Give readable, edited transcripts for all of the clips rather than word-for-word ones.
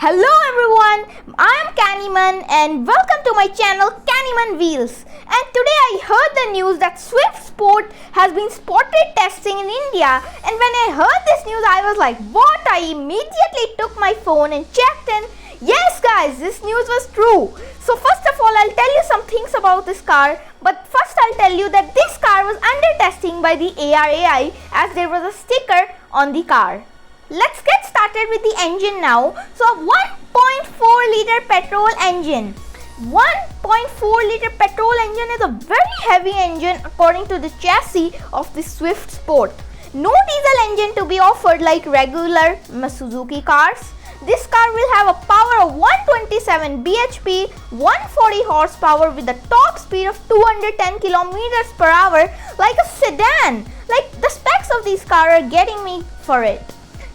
Hello everyone, I am CannyMann and welcome to my channel CannyMann Wheels. And today I heard the news that Swift Sport has been spotted testing in India, and when I heard this news I was like, what? I immediately took my phone and checked, and yes guys, this news was true. So first of all, I'll tell you some things about this car, but first I'll tell you that this car was under testing by the ARAI as there was a sticker on the car. Let's get started with the engine now. So 1.4 liter petrol engine. 1.4 liter petrol engine is a very heavy engine according to the chassis of the Swift Sport. No diesel engine to be offered like regular Suzuki cars. This car will have a power of 127 bhp, 140 horsepower with a top speed of 210 kilometers per hour like a sedan. Like the specs of this car are getting me for it.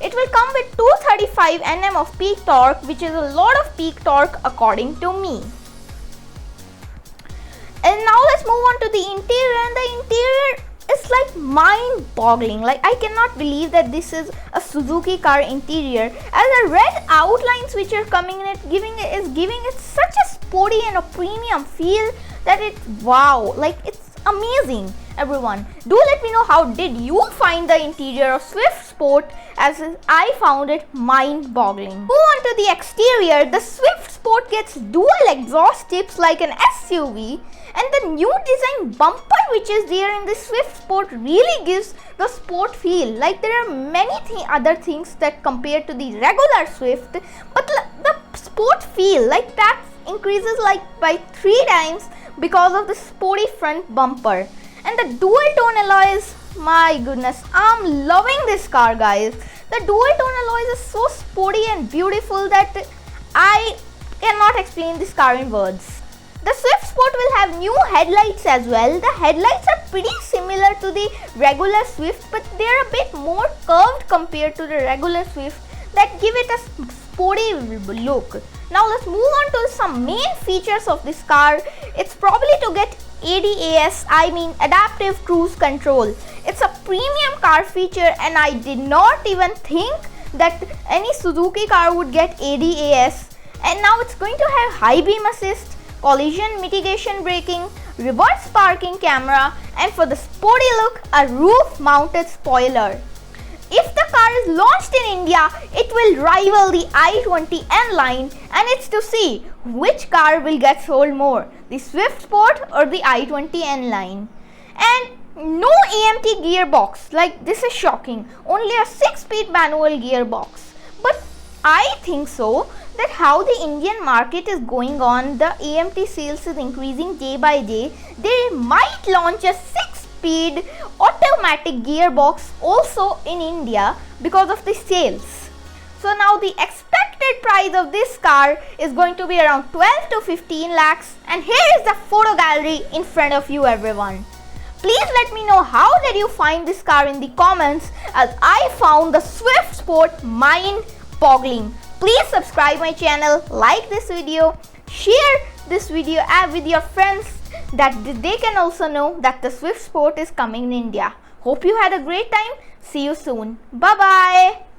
It will come with 235 Nm of peak torque, which is a lot of peak torque according to me. And now let's move on to the interior, and the interior is like mind-boggling. Like I cannot believe that this is a Suzuki car interior, as the red outlines which are coming in it giving it such a sporty and a premium feel that it's wow, like it's amazing. Everyone, do let me know how did you find the interior of Swift Sport, as I found it mind-boggling. Move on to the exterior. The Swift Sport gets dual exhaust tips like an SUV, and the new design bumper which is there in the Swift Sport really gives the sport feel. Like there are many other things that compared to the regular Swift, but the sport feel like that increases like by 3 times because of the sporty front bumper. And the dual tone alloys, my goodness, I'm loving this car guys. The dual tone alloys is so sporty and beautiful that I cannot explain this car in words. The Swift Sport will have new headlights as well. The headlights are pretty similar to the regular Swift, but they're a bit more curved compared to the regular Swift that give it a sporty look. Now let's move on to some main features of this car. It's probably to get ADAS, I mean adaptive cruise control. It's a premium car feature, and I did not even think that any Suzuki car would get ADAS. And now it's going to have high beam assist, collision mitigation braking, reverse parking camera, and for the sporty look, a roof mounted spoiler. If the car is launched in India, it will rival the i20 N line, and it's to see which car will get sold more, the Swift Sport or the i20 N line. And no AMT gearbox, like this is shocking, only a 6-speed manual gearbox. But I think so that how the Indian market is going on, the AMT sales is increasing day by day. They might launch a 6-speed automatic gearbox also in India because of the sales. So now the expected price of this car is going to be around 12 to 15 lakhs, and here is the photo gallery in front of you everyone. Please let me know how did you find this car in the comments, as I found the Swift Sport mind-boggling. Please subscribe my channel, like this video, share this video with your friends that they can also know that the Swift Sport is coming in India. Hope you had a great time. See you soon. Bye bye.